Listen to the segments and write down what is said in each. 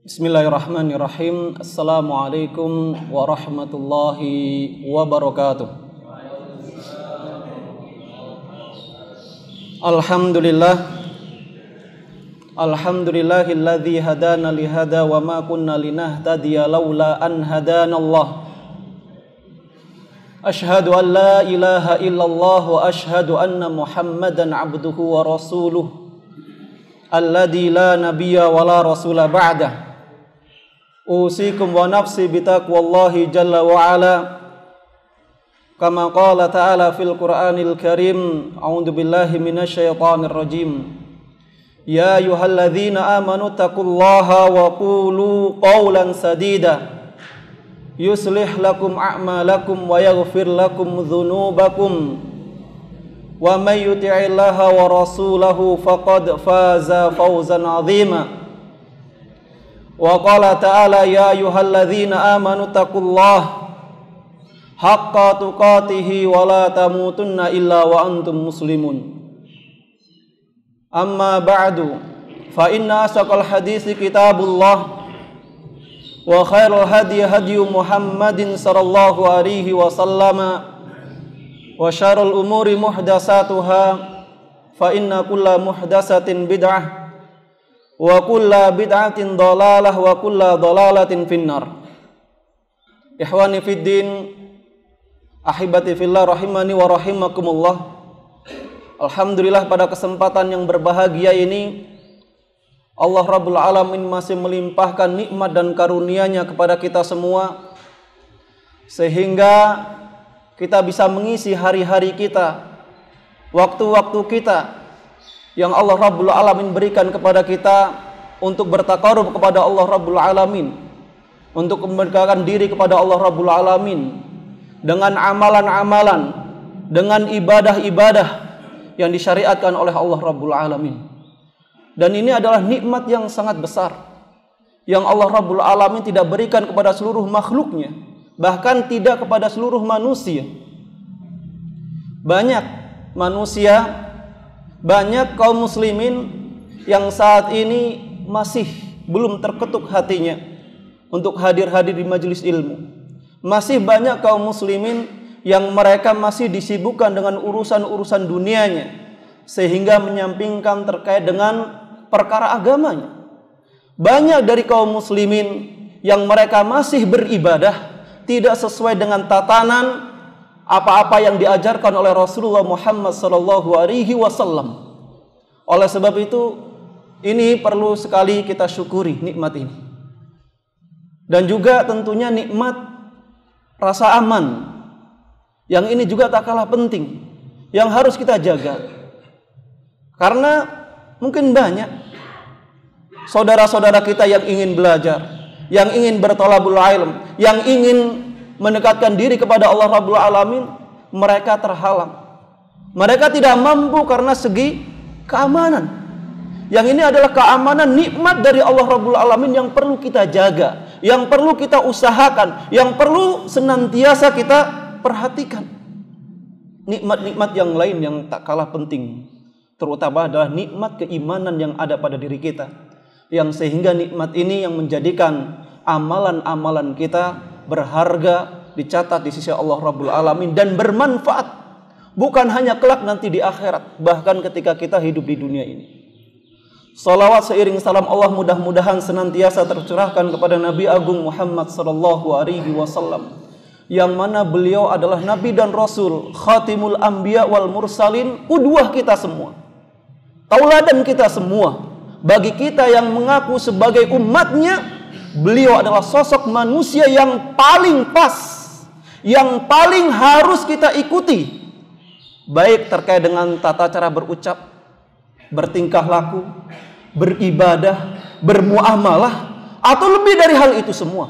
Bismillahirrahmanirrahim. Assalamualaikum warahmatullahi wabarakatuh. Alhamdulillahilladzi hadana lihada wa ma kunna linahtadiya laula an hadanallah. Ashhadu an la ilaha illallah wa ashhadu anna Muhammadan abduhu wa rasuluh alladzi la nabiyya wa la rasula ba'dah. Usikum wa nafsi bitaqwallahi jalla wa ala kama qala ta'ala fil Qur'anil Karim. A'udzu billahi minasyaitonir rajim. Ya ayyuhalladzina amanu taqullaha wa qulu qawlan sadida yuslih lakum a'malakum wa yaghfir lakum dzunubakum wa may yuti'illaha wa rasulahu faqad faza fawzan 'azima. Wa qala ta'ala ya ayyuhalladzina amanu taqullaha haqqa tuqatih wa la tamutunna illa wa antum muslimun. Amma ba'du, fa inna asaqal hadisi kitabullah wa khairul hadi hadi Muhammadin sallallahu alaihi wasallam wa syarrul umuri muhdatsatuha fa inna kulla muhdatsatin bid'ah wa kulla bid'atin dhalalah wa kulla dhalalatin finnar. Ikhwani fid din, ahibati fillah rahimani wa rahimakumullah. Alhamdulillah, pada kesempatan yang berbahagia ini Allah Rabbul Alamin masih melimpahkan nikmat dan karunia-Nya kepada kita semua, sehingga kita bisa mengisi hari-hari kita, waktu-waktu kita yang Allah Rabbul Alamin berikan kepada kita untuk bertakarub kepada Allah Rabbul Alamin, untuk mendekatkan diri kepada Allah Rabbul Alamin dengan amalan-amalan, dengan ibadah-ibadah yang disyariatkan oleh Allah Rabbul Alamin. Dan ini adalah nikmat yang sangat besar yang Allah Rabbul Alamin tidak berikan kepada seluruh makhluknya, bahkan tidak kepada seluruh manusia. Banyak manusia, banyak kaum muslimin yang saat ini masih belum terketuk hatinya untuk hadir-hadir di majelis ilmu. Masih banyak kaum muslimin yang mereka masih disibukkan dengan urusan-urusan dunianya, sehingga menyampingkan terkait dengan perkara agamanya. Banyak dari kaum muslimin yang mereka masih beribadah tidak sesuai dengan tatanan apa-apa yang diajarkan oleh Rasulullah Muhammad sallallahu alaihi wasallam. Oleh sebab itu, ini perlu sekali kita syukuri nikmat ini. Dan juga tentunya nikmat rasa aman, yang ini juga tak kalah penting, yang harus kita jaga. Karena mungkin banyak saudara-saudara kita yang ingin belajar, yang ingin berthalabul ilm, yang ingin mendekatkan diri kepada Allah Rabbul Alamin, mereka terhalang. Mereka tidak mampu karena segi keamanan. Yang ini adalah keamanan nikmat dari Allah Rabbul Alamin yang perlu kita jaga, yang perlu kita usahakan, yang perlu senantiasa kita perhatikan. Nikmat-nikmat yang lain yang tak kalah penting, terutama adalah nikmat keimanan yang ada pada diri kita, yang sehingga nikmat ini yang menjadikan amalan-amalan kita berharga, dicatat di sisi Allah Rabbul Alamin dan bermanfaat, bukan hanya kelak nanti di akhirat, bahkan ketika kita hidup di dunia ini. Salawat seiring salam Allah mudah-mudahan senantiasa tercurahkan kepada Nabi Agung Muhammad sallallahu alaihi wasallam, yang mana beliau adalah Nabi dan Rasul, Khatimul Anbiya wal Mursalin, qudwah kita semua, tauladan kita semua. Bagi kita yang mengaku sebagai umatnya, beliau adalah sosok manusia yang paling pas, yang paling harus kita ikuti, baik terkait dengan tata cara berucap, bertingkah laku, beribadah, bermuamalah, atau lebih dari hal itu semua.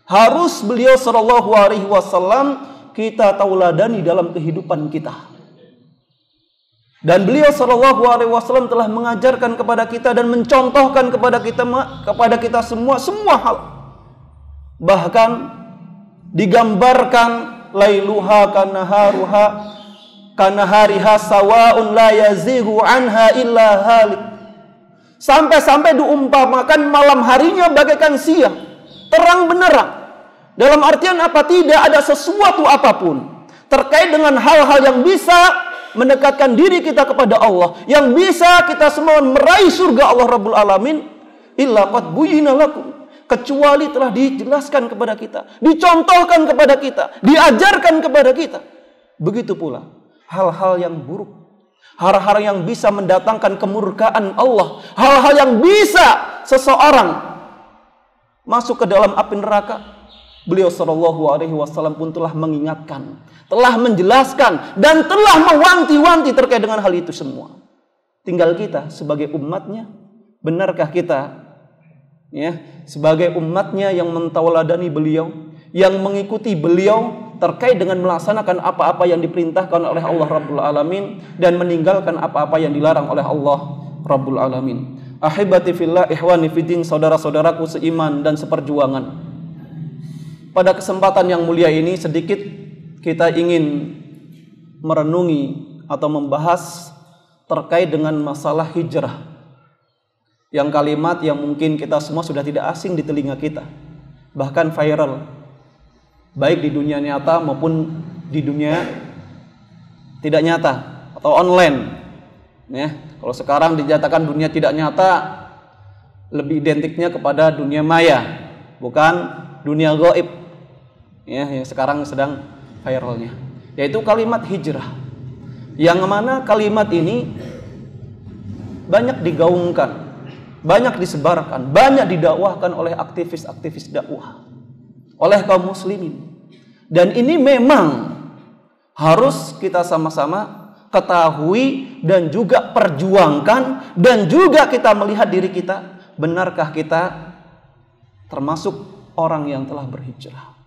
Harus beliau sallallahu alaihi wasallam kita tauladani dalam kehidupan kita. Dan beliau sallallahu alaihi wasallam telah mengajarkan kepada kita dan mencontohkan kepada kita semua hal. Bahkan digambarkan lailuha kanaharuha kanahariha sawaun la yazighu anha illa halik. Sampai-sampai diumpamakan malam harinya bagaikan siang, terang benderang. Dalam artian apa? Tidak ada sesuatu apapun terkait dengan hal-hal yang bisa mendekatkan diri kita kepada Allah, yang bisa kita semua meraih surga Allah Rabbul Alamin, illa qad buyyina lakum, kecuali telah dijelaskan kepada kita, dicontohkan kepada kita, diajarkan kepada kita. Begitu pula hal-hal yang buruk, hal-hal yang bisa mendatangkan kemurkaan Allah, hal-hal yang bisa seseorang masuk ke dalam api neraka. Beliau sallallahu alaihi wasallam pun telah mengingatkan, telah menjelaskan, dan telah mewanti-wanti terkait dengan hal itu semua. Tinggal kita sebagai umatnya, benarkah kita sebagai umatnya yang mentauladani beliau, yang mengikuti beliau terkait dengan melaksanakan apa-apa yang diperintahkan oleh Allah Rabbul Alamin dan meninggalkan apa-apa yang dilarang oleh Allah Rabbul Alamin. Ahibati fillah, ihwani fiddin, saudara-saudaraku seiman dan seperjuangan. Pada kesempatan yang mulia ini sedikit kita ingin merenungi atau membahas terkait dengan masalah hijrah. Yang kalimat yang mungkin kita semua sudah tidak asing di telinga kita, bahkan viral, baik di dunia nyata maupun di dunia tidak nyata atau online. Kalau sekarang dinyatakan dunia tidak nyata, lebih identiknya kepada dunia maya, bukan dunia gaib. Yang sekarang sedang viralnya, yaitu kalimat hijrah, yang mana kalimat ini banyak digaungkan, banyak disebarkan, banyak didakwahkan oleh aktivis-aktivis dakwah, oleh kaum muslimin. Dan ini memang harus kita sama-sama ketahui dan juga perjuangkan, dan juga kita melihat diri kita, benarkah kita termasuk orang yang telah berhijrah.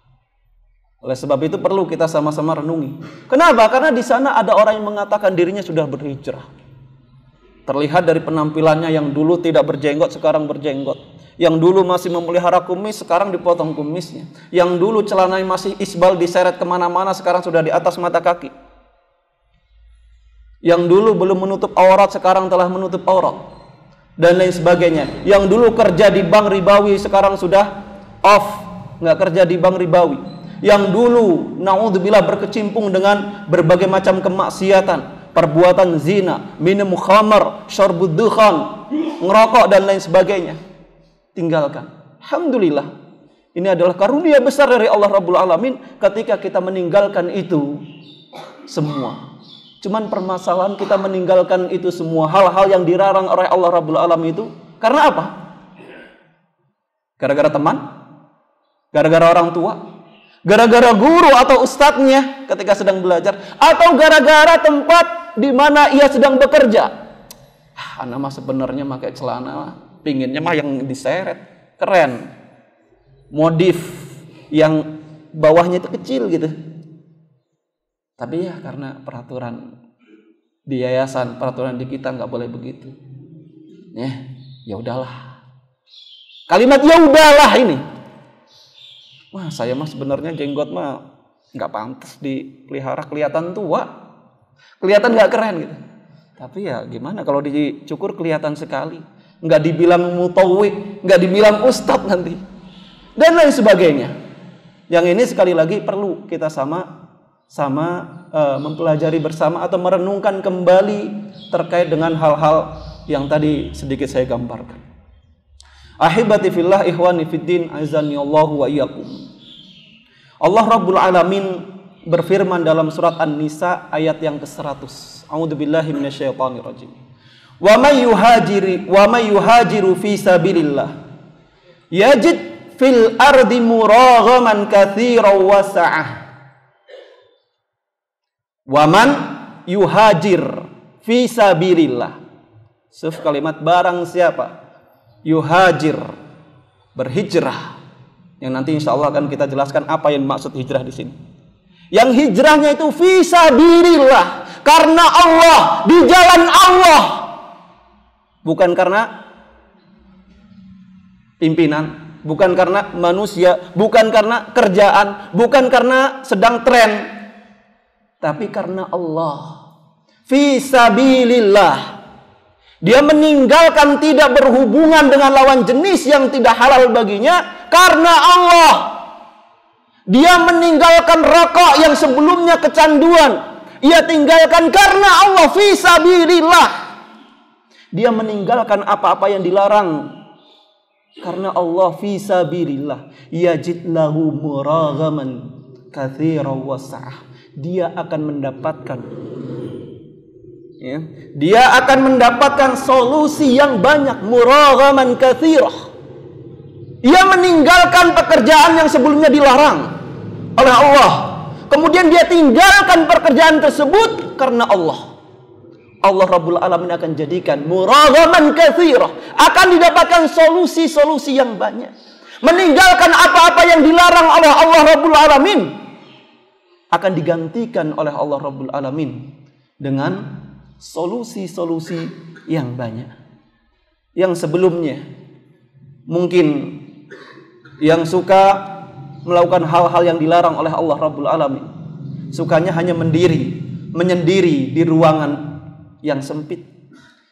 Oleh sebab itu perlu kita sama-sama renungi. Kenapa? Karena di sana ada orang yang mengatakan dirinya sudah berhijrah. Terlihat dari penampilannya, yang dulu tidak berjenggot sekarang berjenggot, yang dulu masih memelihara kumis sekarang dipotong kumisnya, yang dulu celananya masih isbal diseret kemana-mana sekarang sudah di atas mata kaki, yang dulu belum menutup aurat sekarang telah menutup aurat, dan lain sebagainya. Yang dulu kerja di bank ribawi sekarang sudah off, nggak kerja di bank ribawi. Yang dulu naudzubillah berkecimpung dengan berbagai macam kemaksiatan, perbuatan zina, minum khamar, syarbud dukhan, ngerokok dan lain sebagainya, tinggalkan. Alhamdulillah, ini adalah karunia besar dari Allah Rabbul Alamin ketika kita meninggalkan itu semua. Cuman permasalahan kita meninggalkan itu semua, hal-hal yang dilarang oleh Allah Rabbul Alamin itu karena apa? Gara-gara teman? Gara-gara orang tua? Gara-gara guru atau ustadznya ketika sedang belajar? Atau gara-gara tempat di mana ia sedang bekerja? Anak mah sebenarnya pakai celana, pinginnya mah yang diseret, keren, modif yang bawahnya itu kecil gitu. Tapi ya karena peraturan di yayasan, peraturan di kita nggak boleh begitu. Ya udahlah. Kalimat ya udahlah ini. Wah, saya mah sebenarnya jenggot mah nggak pantas dipelihara, kelihatan tua, kelihatan nggak keren gitu. Tapi ya gimana kalau dicukur kelihatan sekali, nggak dibilang mutawwi, nggak dibilang ustadz nanti, dan lain sebagainya. Yang ini sekali lagi perlu kita sama mempelajari bersama atau merenungkan kembali terkait dengan hal-hal yang tadi sedikit saya gambarkan. Ahibati fillah, ikhwani fiddin, azani Allahu wa iyyakum. Allah Rabbul Alamin berfirman dalam surat An-Nisa ayat yang ke-100. A'udzubillahi minasyaitonir rajim. Wa may yuhajiru fi sabilillah yajid fil ardi muraghaman katsiran wa sa'ah. Wa man yuhajir fi sabilillah. Kalimat barang siapa yuhajir, berhijrah, yang nanti insya Allah akan kita jelaskan apa yang maksud hijrah di sini. Yang hijrahnya itu fisabilillah, karena Allah, di jalan Allah, bukan karena pimpinan, bukan karena manusia, bukan karena kerjaan, bukan karena sedang tren, tapi karena Allah. Fisabilillah, Dia meninggalkan tidak berhubungan dengan lawan jenis yang tidak halal baginya karena Allah. Dia meninggalkan rokok yang sebelumnya kecanduan. Ia tinggalkan karena Allah, fi sabilillah. Dia meninggalkan apa-apa yang dilarang karena Allah, fi sabilillah. Yajid lahu muraghaman katsiran wasa'ah. Dia akan mendapatkan, ya, dia akan mendapatkan solusi yang banyak, muraghaman katsirah. Ia meninggalkan pekerjaan yang sebelumnya dilarang oleh Allah. Kemudian dia tinggalkan pekerjaan tersebut karena Allah. Allah Rabbul Alamin akan jadikan muraghaman katsirah, akan didapatkan solusi-solusi yang banyak. Meninggalkan apa-apa yang dilarang oleh Allah Rabbul Alamin akan digantikan oleh Allah Rabbul Alamin dengan solusi-solusi yang banyak. Yang sebelumnya mungkin yang suka melakukan hal-hal yang dilarang oleh Allah Rabbul Alamin, sukanya hanya menyendiri di ruangan yang sempit.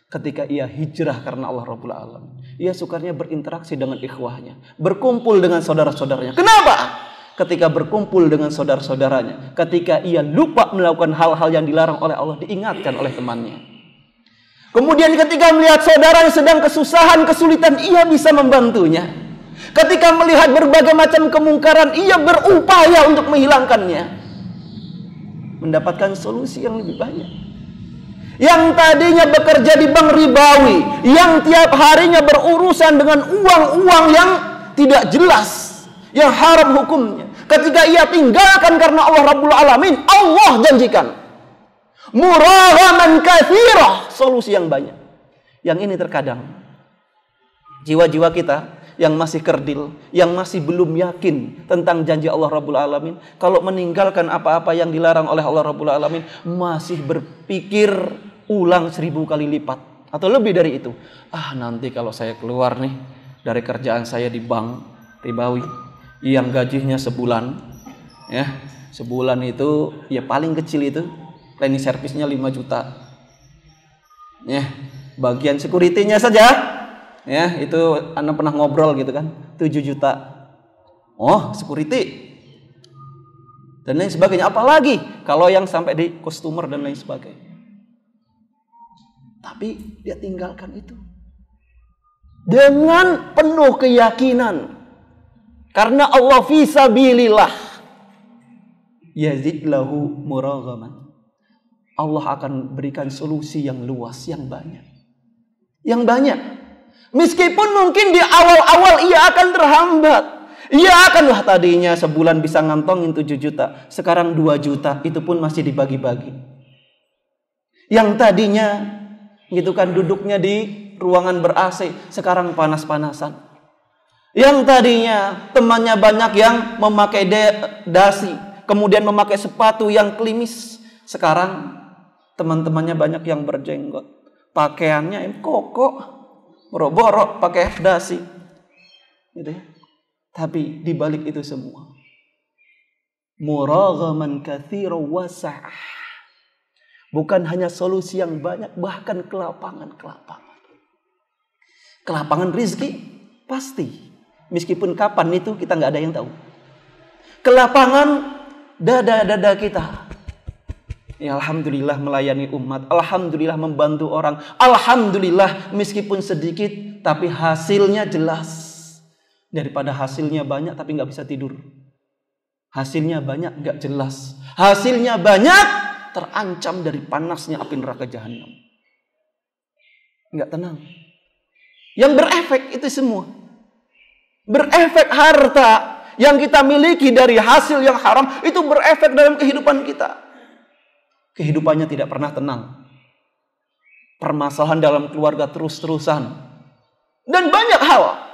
Ketika ia hijrah karena Allah Rabbul Alamin, ia sukanya berinteraksi dengan ikhwahnya, berkumpul dengan saudara-saudaranya. Kenapa? Ketika berkumpul dengan saudara-saudaranya, ketika ia lupa melakukan hal-hal yang dilarang oleh Allah, diingatkan oleh temannya. Kemudian ketika melihat saudara yang sedang kesusahan, kesulitan, ia bisa membantunya. Ketika melihat berbagai macam kemungkaran, ia berupaya untuk menghilangkannya, mendapatkan solusi yang lebih banyak. Yang tadinya bekerja di bank ribawi, yang tiap harinya berurusan dengan uang-uang yang tidak jelas, yang haram hukumnya, ketika ia tinggalkan karena Allah Rabbul Alamin, Allah janjikan muraghaman katsirah, solusi yang banyak. Yang ini terkadang jiwa-jiwa kita yang masih kerdil, yang masih belum yakin tentang janji Allah Rabbul Alamin, kalau meninggalkan apa-apa yang dilarang oleh Allah Rabbul Alamin, masih berpikir ulang 1000 kali lipat atau lebih dari itu. Nanti kalau saya keluar nih dari kerjaan saya di bank ribawi yang gajinya sebulan, ya, sebulan itu ya paling kecil itu cleaning service-nya 5 juta. Ya, bagian security-nya saja, ya, itu Anda pernah ngobrol gitu kan, 7 juta. Oh, security dan lain sebagainya. Apalagi kalau yang sampai di customer dan lain sebagainya. Tapi dia tinggalkan itu dengan penuh keyakinan karena Allah fi sabilillah. Yazid lahu muraghaman. Allah akan berikan solusi yang luas, yang banyak. Yang banyak. Meskipun mungkin di awal-awal ia akan terhambat. Ia akanlah tadinya sebulan bisa ngantongin 7 juta. Sekarang 2 juta. Itu pun masih dibagi-bagi. Yang tadinya gitu kan duduknya di ruangan ber-AC, sekarang panas-panasan. Yang tadinya temannya banyak yang memakai dasi, kemudian memakai sepatu yang klimis, sekarang teman-temannya banyak yang berjenggot, pakaiannya yang koko, borok-borok, pakai dasi, gitu ya. Tapi di balik itu semua, muraghaman katsiran wasa'ah. Bukan hanya solusi yang banyak, bahkan kelapangan-kelapangan. Kelapangan rizki pasti, meskipun kapan itu kita nggak ada yang tahu. Kelapangan dada-dada kita. Ya, alhamdulillah melayani umat, alhamdulillah membantu orang, alhamdulillah meskipun sedikit tapi hasilnya jelas. Daripada hasilnya banyak tapi nggak bisa tidur, hasilnya banyak nggak jelas, hasilnya banyak terancam dari panasnya api neraka jahanam, nggak tenang. Yang berefek itu semua, berefek harta yang kita miliki dari hasil yang haram itu berefek dalam kehidupan kita. Kehidupannya tidak pernah tenang, permasalahan dalam keluarga terus-terusan, dan banyak hal.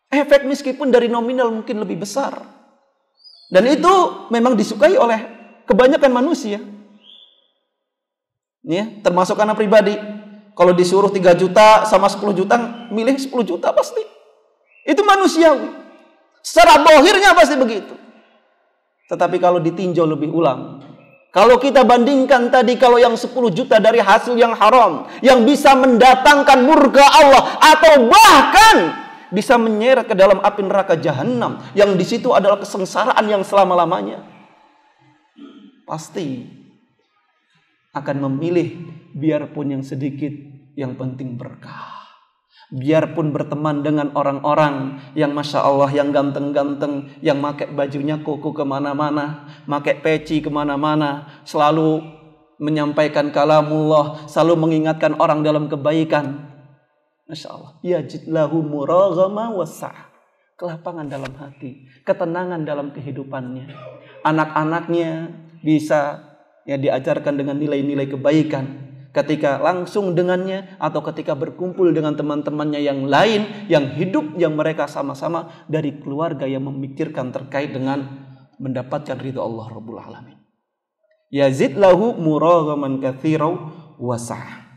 Efek meskipun dari nominal mungkin lebih besar, dan itu memang disukai oleh kebanyakan manusia. Ya, termasuk anak pribadi. Kalau disuruh 3 juta sama 10 juta, milih 10 juta pasti. Itu manusiawi. Secara zahirnya pasti begitu. Tetapi kalau ditinjau lebih ulang, Kalau kita bandingkan tadi, kalau yang 10 juta dari hasil yang haram, yang bisa mendatangkan murka Allah, atau bahkan bisa menyeret ke dalam api neraka jahanam, yang di situ adalah kesengsaraan yang selama-lamanya, pasti akan memilih biarpun yang sedikit, yang penting berkah. Biarpun berteman dengan orang-orang yang Masya Allah, yang ganteng-ganteng, yang pakai bajunya koko kemana-mana, pakai peci kemana-mana, selalu menyampaikan kalamullah, selalu mengingatkan orang dalam kebaikan. Masya Allah, yajid lahu muraghama wasa', kelapangan dalam hati, ketenangan dalam kehidupannya. Anak-anaknya bisa diajarkan dengan nilai-nilai kebaikan ketika langsung dengannya, atau ketika berkumpul dengan teman-temannya yang lain, yang hidup, yang mereka sama-sama dari keluarga yang memikirkan terkait dengan mendapatkan ridha Allah Rabbul Alamin. Yazid lahu muraghaman katsira wasa'.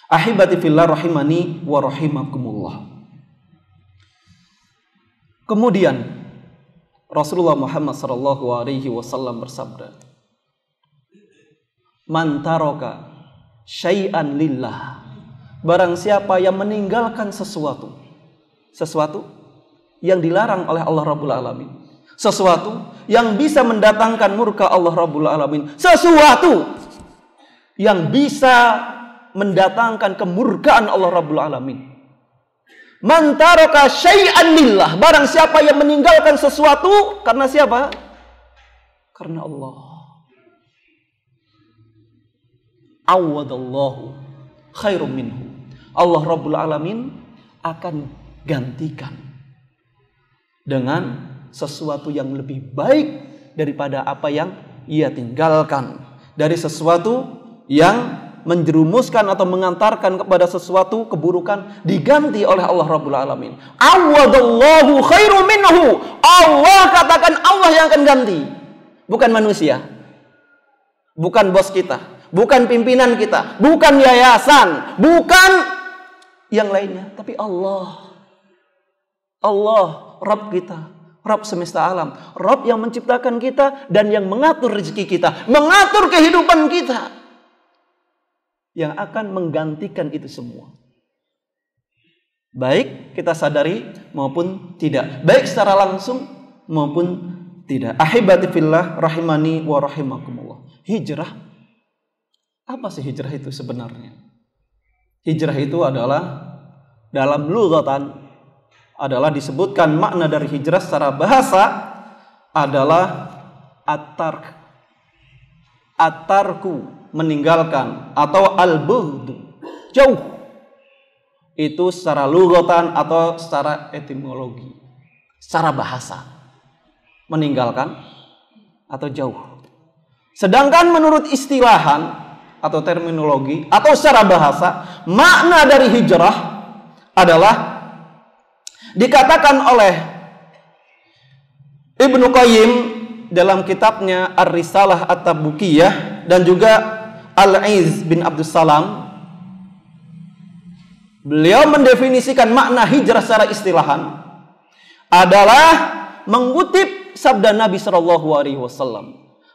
Ahibati fillah rahimani wa rahimakumullah. Kemudian Rasulullah Muhammad SAW bersabda, man taraka syai'an lillah, barang siapa yang meninggalkan sesuatu yang dilarang oleh Allah Rabbul Alamin, sesuatu yang bisa mendatangkan murka Allah Rabbul Alamin, sesuatu yang bisa mendatangkan kemurkaan Allah Rabbul Alamin. Man taraka syai'an lillah, barang siapa yang meninggalkan sesuatu karena siapa? Karena Allah. Awadallahu khairum minhu, Allah Rabbul Alamin akan gantikan dengan sesuatu yang lebih baik daripada apa yang ia tinggalkan, dari sesuatu yang menjerumuskan atau mengantarkan kepada sesuatu keburukan, diganti oleh Allah Rabbul Alamin. Awadallahu khairum minhu, Allah katakan Allah yang akan ganti, bukan manusia, bukan bos kita, bukan pimpinan kita, bukan yayasan, bukan yang lainnya, tapi Allah. Allah, Rabb kita, Rabb semesta alam, Rabb yang menciptakan kita dan yang mengatur rezeki kita, mengatur kehidupan kita, yang akan menggantikan itu semua. Baik kita sadari maupun tidak, baik secara langsung maupun tidak. Ahibati fillah rahimani wa rahimakumullah. Hijrah, apa sih hijrah itu sebenarnya? Hijrah itu adalah dalam lughatan adalah disebutkan makna dari hijrah secara bahasa adalah at-tarku, meninggalkan, atau al-bughd, jauh. Itu secara lughatan atau secara etimologi, secara bahasa, meninggalkan atau jauh. Sedangkan menurut istilahan atau terminologi atau secara bahasa, makna dari hijrah adalah dikatakan oleh Ibnu Qayyim dalam kitabnya Ar-Risalah At-Tabukiyah, dan juga Al-Aiz bin Abdussalam, beliau mendefinisikan makna hijrah secara istilahan adalah mengutip sabda Nabi SAW,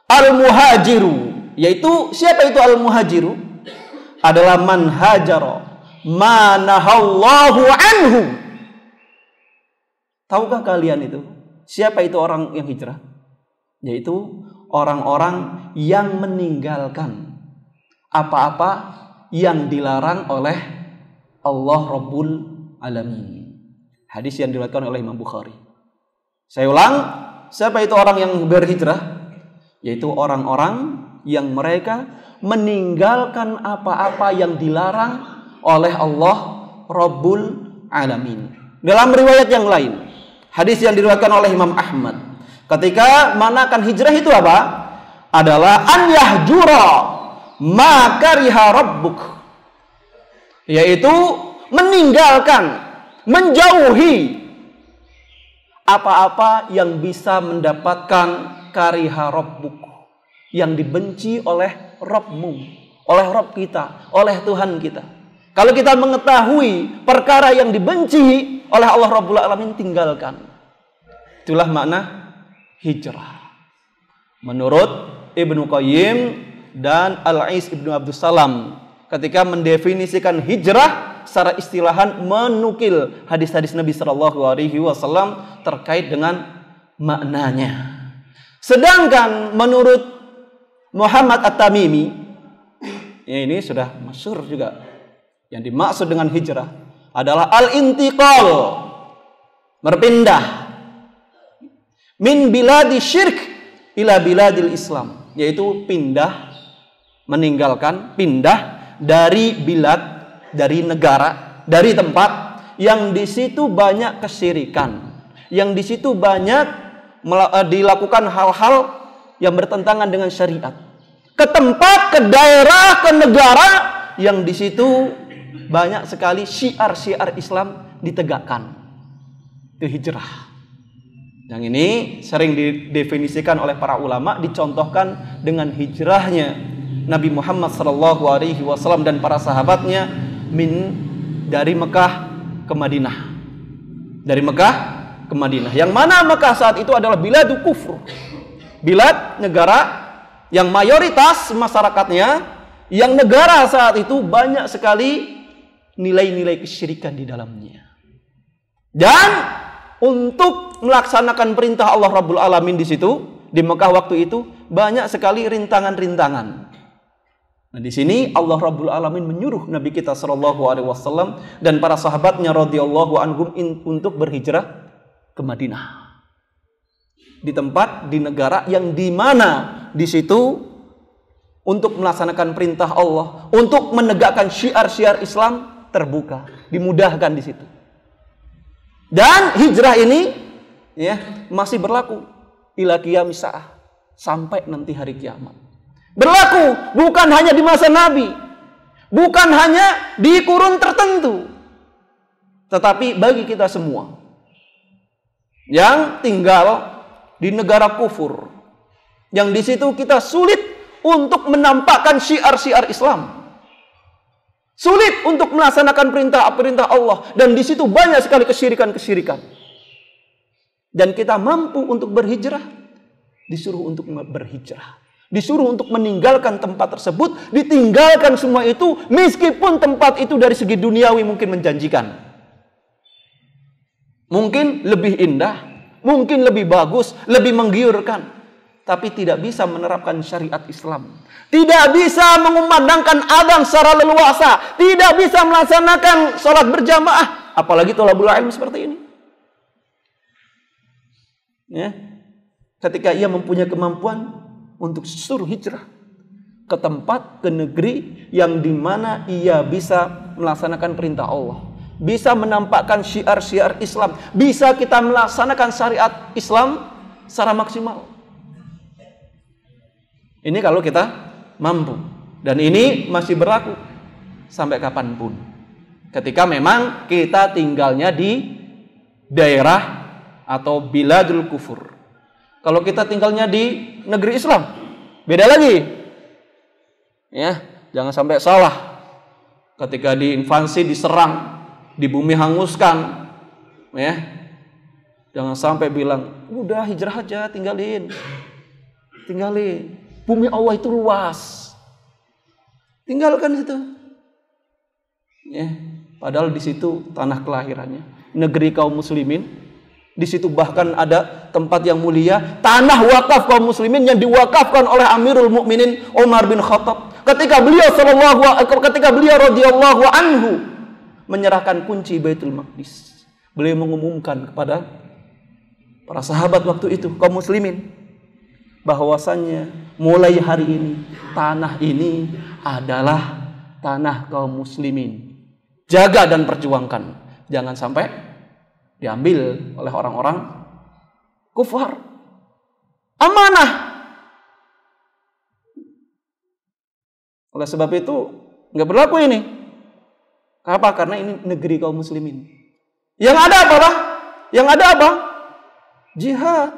al-muhajiru, yaitu siapa itu al-muhajiru? Adalah man hajara ma nahallahu anhu. Tahukah kalian itu siapa itu orang yang hijrah? Yaitu orang-orang yang meninggalkan apa-apa yang dilarang oleh Allah Rabbul Alamin. Hadis yang diriwayatkan oleh Imam Bukhari. Saya ulang, siapa itu orang yang berhijrah? Yaitu orang-orang yang mereka meninggalkan apa-apa yang dilarang oleh Allah Rabbul Alamin. Dalam riwayat yang lain, hadis yang diriwayatkan oleh Imam Ahmad, ketika manakan hijrah itu apa? Adalah an yahjura ma kariha rabbuk, yaitu meninggalkan, menjauhi apa-apa yang bisa mendapatkan kariha rabbuk, yang dibenci oleh Rabbmu, oleh Rabb kita, oleh Tuhan kita. Kalau kita mengetahui perkara yang dibenci oleh Allah Rabbul Alamin, tinggalkan. Itulah makna hijrah menurut Ibnu Qayyim dan Al-Is Ibnu Abdus Salam ketika mendefinisikan hijrah secara istilahan, menukil hadis-hadis Nabi Shallallahu Alaihi Wasallam terkait dengan maknanya. Sedangkan menurut Muhammad At-Tamimi, ya ini sudah masyhur juga, yang dimaksud dengan hijrah adalah al-intiqal, berpindah min biladi syirk ila biladil Islam, yaitu pindah, meninggalkan, pindah dari bilad, dari negara, dari tempat yang di situ banyak kesyirikan, yang di situ banyak dilakukan hal-hal yang bertentangan dengan syariat, ke tempat, ke daerah, ke negara yang di situ banyak sekali syiar-syiar Islam ditegakkan. Itu hijrah. Yang ini sering didefinisikan oleh para ulama, dicontohkan dengan hijrahnya Nabi Muhammad SAW dan para sahabatnya dari Mekah ke Madinah. Dari Mekah ke Madinah. Yang mana Mekah saat itu adalah biladu kufur. Bilad, negara yang mayoritas masyarakatnya, yang negara saat itu banyak sekali nilai-nilai kesyirikan di dalamnya. Dan untuk melaksanakan perintah Allah Rabbul Alamin di situ, di Mekah waktu itu banyak sekali rintangan-rintangan. Nah, di sini Allah Rabbul Alamin menyuruh Nabi kita Shallallahu Alaihi Wasallam dan para sahabatnya radhiyallahu anhum untuk berhijrah ke Madinah, di tempat, di negara yang di mana di situ untuk melaksanakan perintah Allah, untuk menegakkan syiar-syiar Islam terbuka, dimudahkan di situ. Dan hijrah ini ya masih berlaku ila qiyamis saah, sampai nanti hari kiamat. Berlaku bukan hanya di masa Nabi, bukan hanya di kurun tertentu, tetapi bagi kita semua yang tinggal di negara kufur, yang di situ kita sulit untuk menampakkan syiar-syiar Islam, sulit untuk melaksanakan perintah-perintah Allah, dan di situ banyak sekali kesyirikan-kesyirikan. Dan kita mampu untuk berhijrah, disuruh untuk berhijrah, disuruh untuk meninggalkan tempat tersebut, ditinggalkan semua itu, meskipun tempat itu dari segi duniawi mungkin menjanjikan, mungkin lebih indah, mungkin lebih bagus, lebih menggiurkan, tapi tidak bisa menerapkan syariat Islam, tidak bisa mengumandangkan adzan secara leluasa, tidak bisa melaksanakan sholat berjamaah, apalagi thalabul ilm seperti ini. Ya, ketika ia mempunyai kemampuan untuk suruh hijrah ke tempat, ke negeri yang dimana ia bisa melaksanakan perintah Allah, bisa menampakkan syiar-syiar Islam, bisa kita melaksanakan syariat Islam secara maksimal. Ini kalau kita mampu, dan ini masih berlaku sampai kapanpun. Ketika memang kita tinggalnya di daerah atau biladul kufur. Kalau kita tinggalnya di negeri Islam, beda lagi. Ya, jangan sampai salah. Ketika diinvasi, diserang, di bumi hanguskan, ya, jangan sampai bilang, udah hijrah aja, tinggalin. Bumi Allah itu luas, tinggalkan situ. Ya, padahal di situ tanah kelahirannya, negeri kaum muslimin. Di situ bahkan ada tempat yang mulia, tanah wakaf kaum muslimin yang diwakafkan oleh Amirul Mukminin Umar bin Khattab. Ketika beliau radhiyallahu anhu menyerahkan kunci Baitul Maqdis, beliau mengumumkan kepada para sahabat waktu itu, kaum muslimin, bahwasannya mulai hari ini tanah ini adalah tanah kaum muslimin. Jaga dan perjuangkan, jangan sampai diambil oleh orang-orang kufar. Amanah. Oleh sebab itu nggak berlaku ini. Kenapa? Karena ini negeri kaum muslimin. Yang ada apa, Pak? Yang ada apa? Jihad.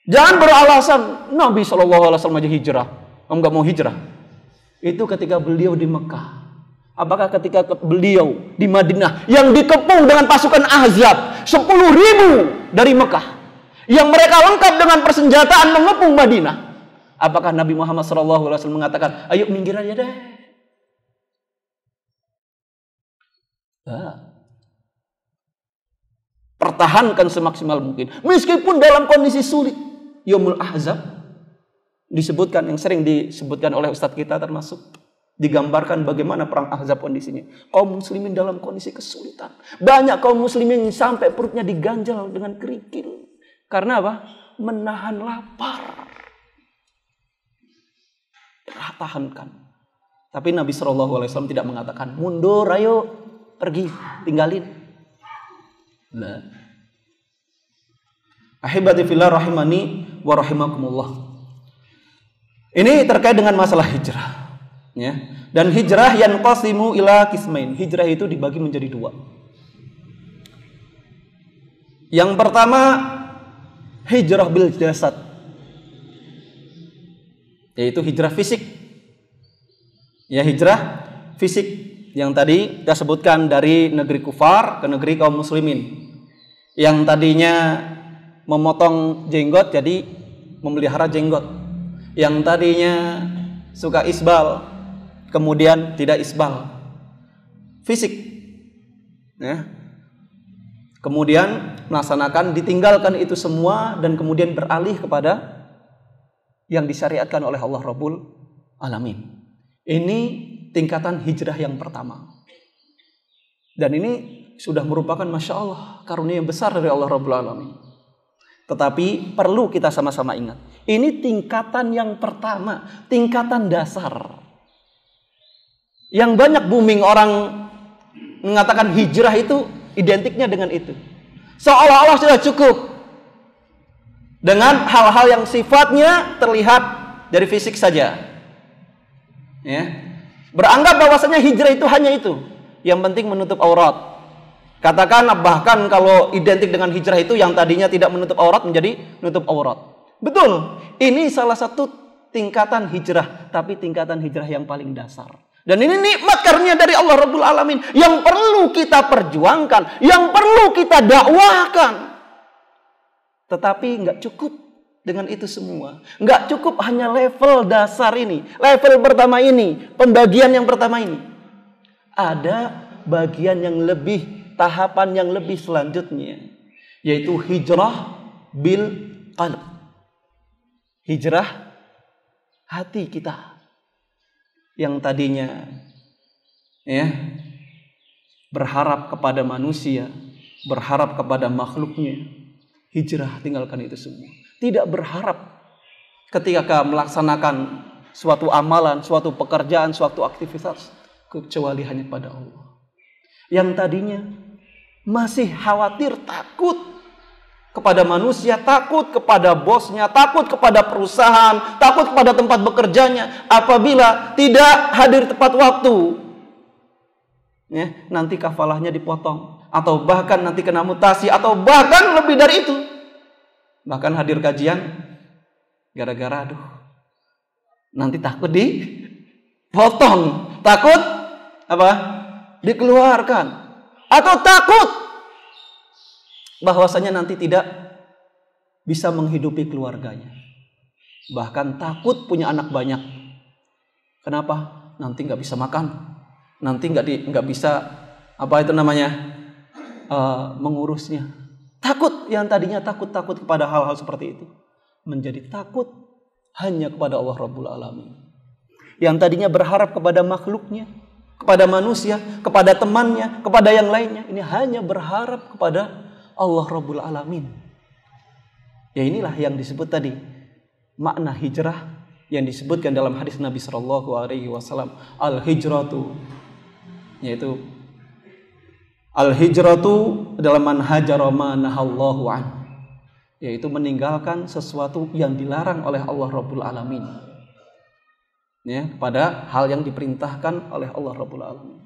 Jangan beralasan Nabi SAW aja hijrah, kamu nggak mau hijrah. Itu ketika beliau di Mekah. Apakah ketika beliau di Madinah yang dikepung dengan pasukan Ahzab 10.000 dari Mekah, yang mereka lengkap dengan persenjataan mengepung Madinah. Apakah Nabi Muhammad SAW mengatakan, ayo minggir aja deh? Pertahankan semaksimal mungkin. Meskipun dalam kondisi sulit. Yaumul Ahzab disebutkan, yang sering disebutkan oleh ustadz kita termasuk, digambarkan bagaimana perang Ahzab kondisinya. Kaum muslimin dalam kondisi kesulitan. Banyak kaum muslimin sampai perutnya diganjal dengan kerikil. Karena apa? Menahan lapar. Tahankan. Tapi Nabi SAW tidak mengatakan, mundur, ayo pergi, tinggalin. Nah. Ahibati fillah rahimani wa rahimakumullah. Ini terkait dengan masalah hijrah. Ya. Dan hijrah yanqasimu ila qismain. Hijrah itu dibagi menjadi dua. Yang pertama, hijrah bil jasad, yaitu hijrah fisik. Ya, hijrah fisik yang tadi kita sebutkan dari negeri kufar ke negeri kaum muslimin. Yang tadinya memotong jenggot jadi memelihara jenggot. Yang tadinya suka isbal kemudian tidak isbal. Fisik. Ya. Kemudian melaksanakan, ditinggalkan itu semua dan kemudian beralih kepada yang disyariatkan oleh Allah Rabbul Alamin. Ini tingkatan hijrah yang pertama. Dan ini sudah merupakan Masya Allah karunia yang besar dari Allah Rabbul Alamin. Tetapi perlu kita sama-sama ingat, ini tingkatan yang pertama, tingkatan dasar. Yang banyak booming orang mengatakan hijrah itu identiknya dengan itu. Seolah-olah sudah cukup dengan hal-hal yang sifatnya terlihat dari fisik saja. Ya. Beranggap bahwasanya hijrah itu hanya itu. Yang penting menutup aurat. Katakan bahkan kalau identik dengan hijrah itu yang tadinya tidak menutup aurat menjadi menutup aurat. Betul. Ini salah satu tingkatan hijrah, tapi tingkatan hijrah yang paling dasar. Dan ini nikmat karunia dari Allah Rabbul Alamin yang perlu kita perjuangkan, yang perlu kita dakwahkan. Tetapi nggak cukup dengan itu semua. Nggak cukup hanya level dasar ini, level pertama ini, pembagian yang pertama ini. Ada bagian yang lebih, tahapan yang lebih selanjutnya, yaitu hijrah bil qalb. Hijrah hati kita. Yang tadinya ya berharap kepada manusia, berharap kepada makhluknya, hijrah, tinggalkan itu semua. Tidak berharap ketika melaksanakan suatu amalan, suatu pekerjaan, suatu aktivitas kecuali hanya pada Allah. Yang tadinya masih khawatir, takut kepada manusia, takut kepada bosnya, takut kepada perusahaan, takut kepada tempat bekerjanya. Apabila tidak hadir tepat waktu, ya, nanti kafalahnya dipotong, atau bahkan nanti kena mutasi, atau bahkan lebih dari itu. Bahkan hadir kajian gara-gara nanti takut dipotong, takut apa? Dikeluarkan, atau takut bahwasanya nanti tidak bisa menghidupi keluarganya. Bahkan takut punya anak banyak. Kenapa? Nanti nggak bisa makan, nanti nggak bisa mengurusnya. Takut, yang tadinya takut kepada hal-hal seperti itu menjadi takut hanya kepada Allah Rabbul Alamin. Yang tadinya berharap kepada makhluknya, kepada manusia, kepada temannya, kepada yang lainnya, ini hanya berharap kepada Allah Rabbul Alamin. Ya, inilah yang disebut tadi makna hijrah yang disebutkan dalam hadis Nabi SAW, al-hijratu, yaitu al-hijratu dalam man hajara ma nahallahu an, yaitu meninggalkan sesuatu yang dilarang oleh Allah Rabbul Alamin, ya, pada hal yang diperintahkan oleh Allah Rabbul Alamin.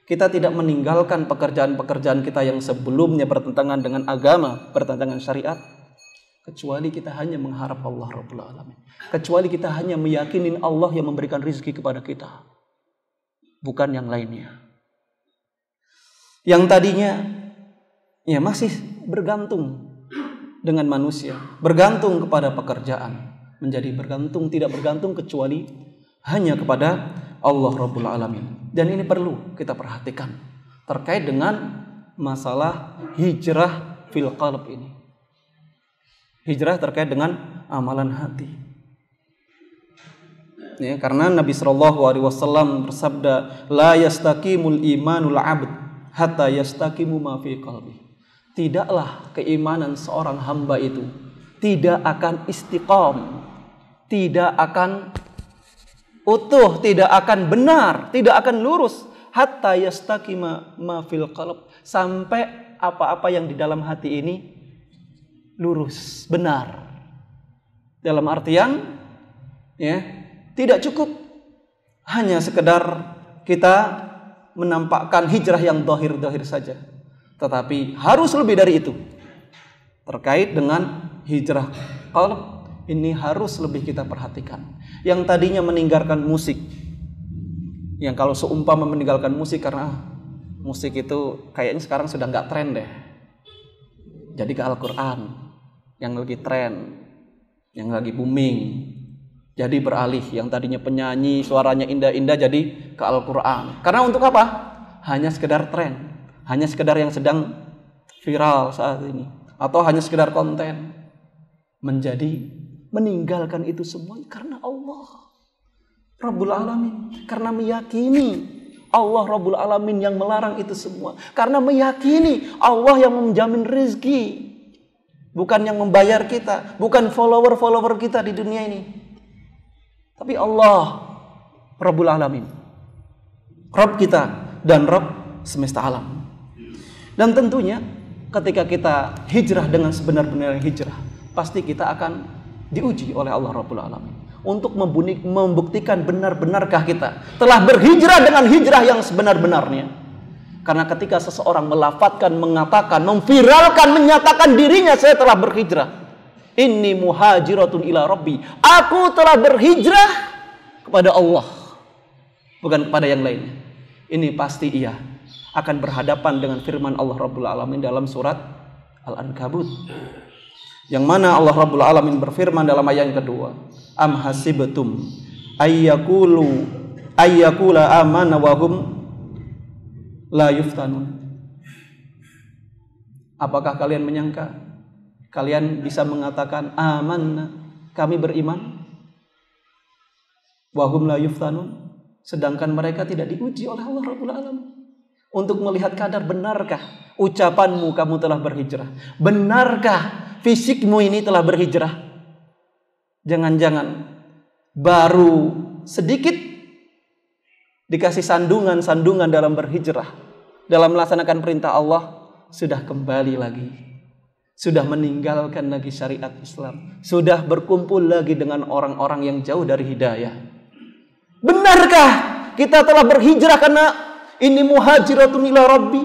Kita tidak meninggalkan pekerjaan-pekerjaan kita yang sebelumnya bertentangan dengan agama, bertentangan syariat, kecuali kita hanya mengharap Allah Rabbul Alamin. Kecuali kita hanya meyakini Allah yang memberikan rezeki kepada kita, bukan yang lainnya. Yang tadinya ya masih bergantung dengan manusia, bergantung kepada pekerjaan, menjadi bergantung, tidak bergantung kecuali hanya kepada Allah Rabbul Alamin. Dan ini perlu kita perhatikan terkait dengan masalah hijrah fil qalb ini. Hijrah terkait dengan amalan hati. Ya, karena Nabi SAW bersabda, la yastaqimul imanul abd hatta yastaqimu ma fi qalbi. Tidaklah keimanan seorang hamba itu tidak akan istiqam, tidak akan utuh, tidak akan benar, tidak akan lurus hatta yastaqima ma fil qalb, sampai apa-apa yang di dalam hati ini lurus, benar. Dalam artian ya, tidak cukup hanya sekedar kita menampakkan hijrah yang dohir-dohir saja, tetapi harus lebih dari itu. Terkait dengan hijrah qalb ini harus lebih kita perhatikan. Yang tadinya meninggalkan musik, yang kalau seumpama meninggalkan musik karena musik itu kayaknya sekarang sudah nggak tren deh, jadi ke Al-Quran yang lagi tren, yang lagi booming. Jadi beralih, yang tadinya penyanyi suaranya indah-indah jadi ke Al-Quran. Karena untuk apa? Hanya sekedar tren, hanya sekedar yang sedang viral saat ini, atau hanya sekedar konten. Menjadi meninggalkan itu semua karena Allah Rabbul Alamin, karena meyakini Allah Rabbul Alamin yang melarang itu semua, karena meyakini Allah yang menjamin rezeki, bukan yang membayar kita, bukan follower-follower kita di dunia ini, tapi Allah Rabbul Alamin, Rabb kita dan Rabb semesta alam. Dan tentunya ketika kita hijrah dengan sebenar-benar hijrah, pasti kita akan diuji oleh Allah Rabbul Alamin untuk membuktikan benar-benarkah kita telah berhijrah dengan hijrah yang sebenar-benarnya. Karena ketika seseorang melafatkan, mengatakan, memviralkan, menyatakan dirinya, saya telah berhijrah, inni muhajiratun ila rabbi, aku telah berhijrah kepada Allah, bukan kepada yang lainnya, ini pasti ia akan berhadapan dengan firman Allah Rabbul Alamin dalam surat Al-Ankabut, yang mana Allah Rabbul Alamin berfirman dalam ayat yang kedua, am hasibtum ayyakula amana wa hum la yuftanun. Apakah kalian menyangka kalian bisa mengatakan amanna, kami beriman, wa hum la yuftanun, sedangkan mereka tidak diuji oleh Allah Rabbul Alamin untuk melihat kadar benarkah ucapanmu kamu telah berhijrah, benarkah fisikmu ini telah berhijrah. Jangan-jangan baru sedikit dikasih sandungan-sandungan dalam berhijrah, dalam melaksanakan perintah Allah, sudah kembali lagi, sudah meninggalkan lagi syariat Islam, sudah berkumpul lagi dengan orang-orang yang jauh dari hidayah. Benarkah kita telah berhijrah karena ini muhajiratun ila rabbi,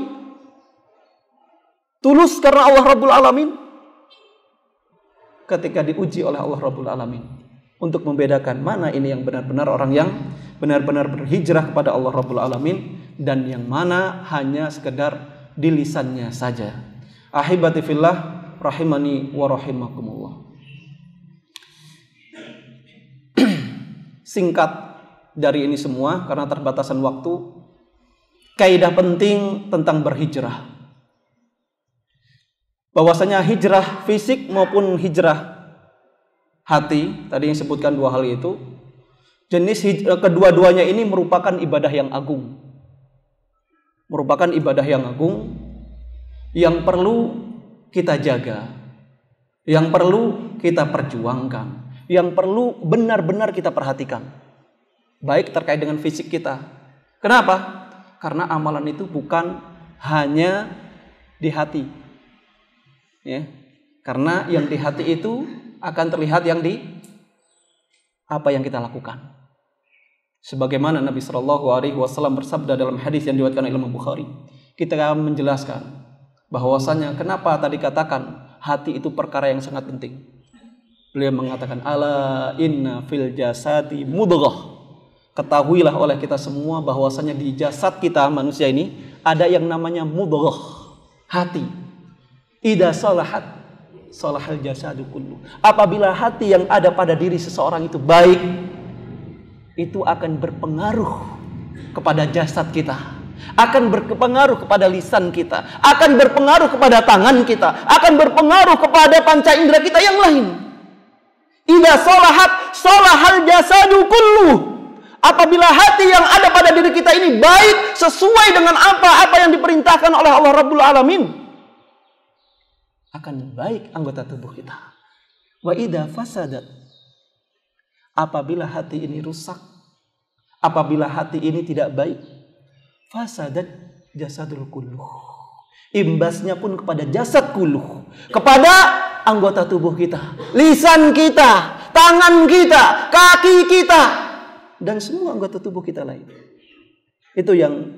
tulus karena Allah Rabbul Alamin? Ketika diuji oleh Allah Rabbul Alamin untuk membedakan mana ini yang benar-benar orang yang benar-benar berhijrah kepada Allah Rabbul Alamin dan yang mana hanya sekedar di lisannya saja. Ahibati fillah rahimani wa rahimakumullah. Singkat dari ini semua karena terbatasan waktu, kaidah penting tentang berhijrah, bahwasanya hijrah fisik maupun hijrah hati, tadi yang sebutkan dua hal itu, jenis kedua-duanya ini merupakan ibadah yang agung, merupakan ibadah yang agung yang perlu kita jaga, yang perlu kita perjuangkan, yang perlu benar-benar kita perhatikan, baik terkait dengan fisik kita. Kenapa? Karena amalan itu bukan hanya di hati, ya, karena yang di hati itu akan terlihat yang di apa yang kita lakukan. Sebagaimana Nabi SAW bersabda dalam hadis yang diriwayatkan oleh Imam Bukhari, kita menjelaskan bahwasanya kenapa tadi katakan hati itu perkara yang sangat penting. Beliau mengatakan, ala inna fil jasadi mudghah. Ketahuilah oleh kita semua bahwasanya di jasad kita manusia ini ada yang namanya mudghah, hati. Idza salahat, salahal jasadu kullu. Apabila hati yang ada pada diri seseorang itu baik, itu akan berpengaruh kepada jasad kita, akan berpengaruh kepada lisan kita, akan berpengaruh kepada tangan kita, akan berpengaruh kepada panca indera kita yang lain. Idza salahat salahal jasadu kullu. Apabila hati yang ada pada diri kita ini baik sesuai dengan apa yang diperintahkan oleh Allah Rabbul Alamin, akan baik anggota tubuh kita. Wa idza fasadat, apabila hati ini rusak, apabila hati ini tidak baik, fasadat jasadul kulluh. Imbasnya pun kepada jasad kulluh, kepada anggota tubuh kita, lisan kita, tangan kita, kaki kita, dan semua anggota tubuh kita lain. Itu yang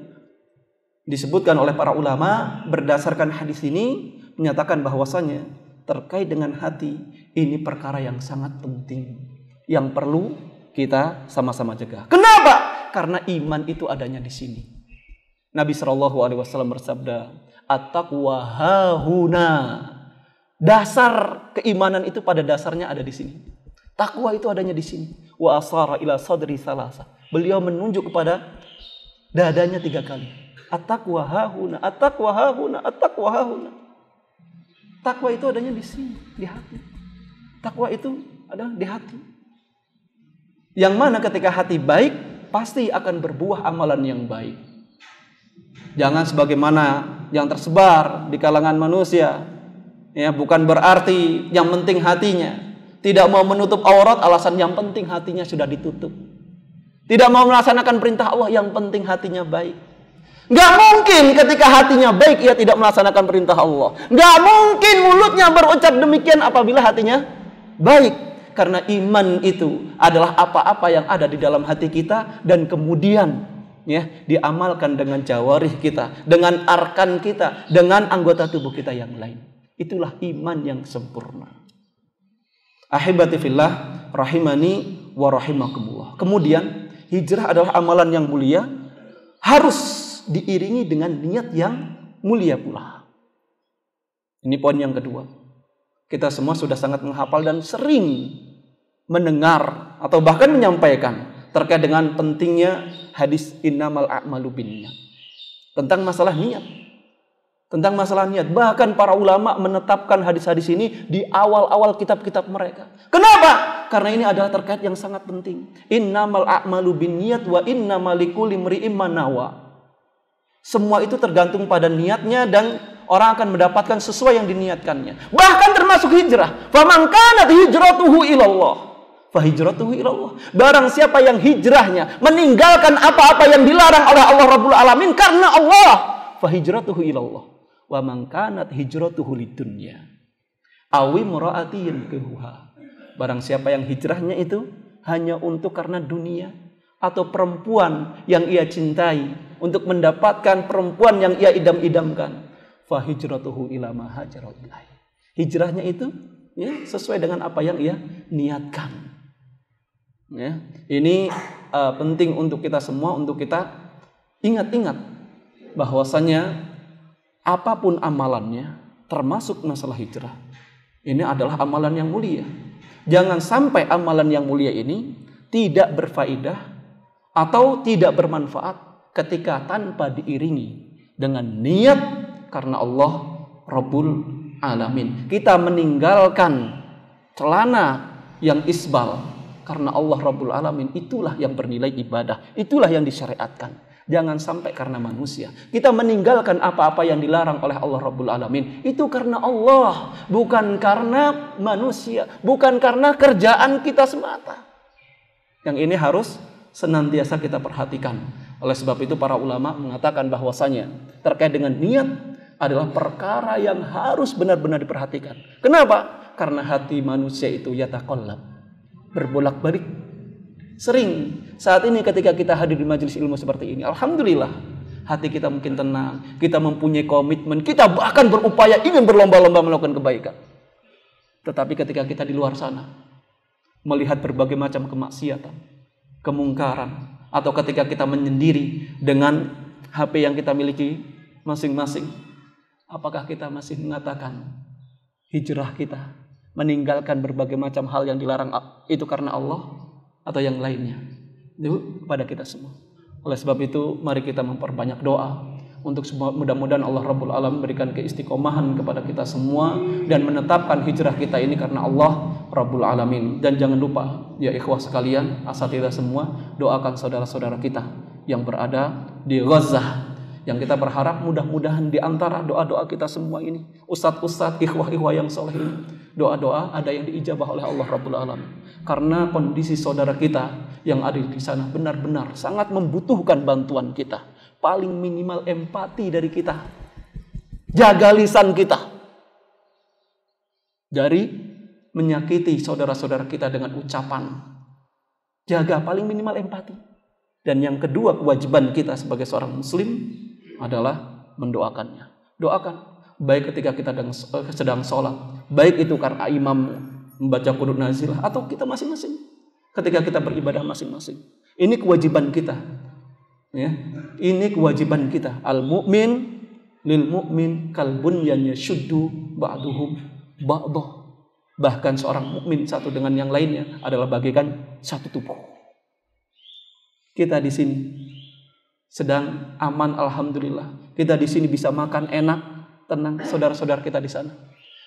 disebutkan oleh para ulama berdasarkan hadis ini, menyatakan bahwasanya terkait dengan hati ini perkara yang sangat penting, yang perlu kita sama-sama jaga. Kenapa? Karena iman itu adanya di sini. Nabi SAW bersabda, at-taqwa hahuna. Dasar keimanan itu pada dasarnya ada di sini. Takwa itu adanya di sini. Wa asara ila sadri salasa. Beliau menunjuk kepada dadanya 3 kali. At-taqwa hahuna, at-taqwa hahuna, at-taqwa hahuna. Takwa itu adanya di sini, di hati. Takwa itu ada di hati. Yang mana ketika hati baik, pasti akan berbuah amalan yang baik. Jangan sebagaimana yang tersebar di kalangan manusia. Ya, bukan berarti yang penting hatinya. Tidak mau menutup aurat, alasan yang penting hatinya sudah ditutup. Tidak mau melaksanakan perintah Allah, yang penting hatinya baik. Gak mungkin ketika hatinya baik ia tidak melaksanakan perintah Allah. Gak mungkin mulutnya berucap demikian apabila hatinya baik. Karena iman itu adalah apa-apa yang ada di dalam hati kita dan kemudian ya diamalkan dengan jawarih kita, dengan arkan kita, dengan anggota tubuh kita yang lain. Itulah iman yang sempurna. Ahibati fillah rahimani wa rahimakumullah. Kemudian hijrah adalah amalan yang mulia, harus diiringi dengan niat yang mulia pula. Ini poin yang kedua. Kita semua sudah sangat menghafal dan sering mendengar atau bahkan menyampaikan terkait dengan pentingnya hadis innamal a'malu binniyat. Tentang masalah niat. Tentang masalah niat. Bahkan para ulama menetapkan hadis-hadis ini di awal-awal kitab-kitab mereka. Kenapa? Karena ini adalah terkait yang sangat penting. Innamal a'malu binniyat wa innamal likulli imri'in ma nawa. Semua itu tergantung pada niatnya dan orang akan mendapatkan sesuai yang diniatkannya. Bahkan termasuk hijrah. Faman kanat hijratuhu ilallah, fahijratuhu ilallah. Barang siapa yang hijrahnya meninggalkan apa-apa yang dilarang oleh Allah Rabbul Alamin karena Allah, fahijratuhu ilallah. Wa man kanat hijratuhu lidunya awi mura'ati yankihuha. Barang siapa yang hijrahnya itu hanya untuk karena dunia atau perempuan yang ia cintai, untuk mendapatkan perempuan yang ia idam-idamkan, fa hijratuhu ila ma hajara ilaihi. Hijrahnya itu ya, sesuai dengan apa yang ia niatkan. Ya, ini penting untuk kita semua, untuk kita ingat-ingat bahwasanya apapun amalannya, termasuk masalah hijrah, ini adalah amalan yang mulia. Jangan sampai amalan yang mulia ini tidak berfaedah atau tidak bermanfaat ketika tanpa diiringi dengan niat karena Allah Rabbul Alamin. Kita meninggalkan celana yang isbal karena Allah Rabbul Alamin. Itulah yang bernilai ibadah. Itulah yang disyariatkan. Jangan sampai karena manusia. Kita meninggalkan apa-apa yang dilarang oleh Allah Rabbul Alamin. Itu karena Allah. Bukan karena manusia. Bukan karena kerjaan kita semata. Yang ini harus senantiasa kita perhatikan. Oleh sebab itu para ulama mengatakan bahwasanya terkait dengan niat adalah perkara yang harus benar-benar diperhatikan. Kenapa? Karena hati manusia itu yataqallab, berbolak-balik. Sering saat ini ketika kita hadir di majelis ilmu seperti ini, alhamdulillah hati kita mungkin tenang, kita mempunyai komitmen, kita bahkan berupaya ingin berlomba-lomba melakukan kebaikan. Tetapi ketika kita di luar sana melihat berbagai macam kemaksiatan, kemungkaran, atau ketika kita menyendiri dengan HP yang kita miliki masing-masing, apakah kita masih mengatakan hijrah kita, meninggalkan berbagai macam hal yang dilarang itu karena Allah atau yang lainnya. Itu kepada kita semua. Oleh sebab itu, mari kita memperbanyak doa untuk mudah-mudahan Allah Rabbul Alamin memberikan keistiqomahan kepada kita semua dan menetapkan hijrah kita ini karena Allah Rabbul Alamin. Dan jangan lupa ya ikhwah sekalian, asatidzah semua, doakan saudara-saudara kita yang berada di Gaza, yang kita berharap mudah-mudahan di antara doa-doa kita semua ini, ustadz-ustadz, ikhwah-ikhwah yang soleh ini, doa-doa ada yang diijabah oleh Allah Rabbul Alamin. Karena kondisi saudara kita yang ada di sana benar-benar sangat membutuhkan bantuan kita. Paling minimal empati dari kita. Jaga lisan kita dari menyakiti saudara-saudara kita dengan ucapan. Jaga paling minimal empati. Dan yang kedua, kewajiban kita sebagai seorang muslim adalah mendoakannya. Doakan, baik ketika kita sedang sholat, baik itu karena imam membaca qunut nazilah, atau kita masing-masing ketika kita beribadah masing-masing. Ini kewajiban kita. Ya, ini kewajiban kita. Al-mu'min lil mu'min kal bunyan yashuddu ba'duhum ba'dah. Bahkan seorang mukmin satu dengan yang lainnya adalah bagaikan satu tubuh. Kita di sini sedang aman, alhamdulillah. Kita di sini bisa makan enak, tenang. Saudara-saudara kita di sana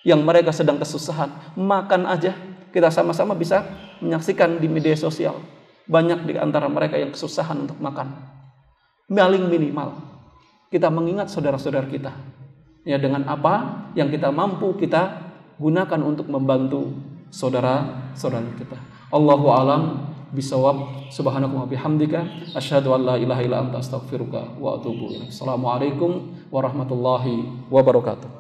yang mereka sedang kesusahan, makan aja kita sama-sama bisa menyaksikan di media sosial. Banyak di antara mereka yang kesusahan untuk makan. Paling minimal kita mengingat saudara-saudara kita ya, dengan apa yang kita mampu kita gunakan untuk membantu saudara-saudara kita. Allahu a'lam bisawab. Subhanaka wa bihamdika asyhadu an la ilaha illa anta astaghfiruka wa atubu ilaik. Assalamualaikum warahmatullahi wabarakatuh.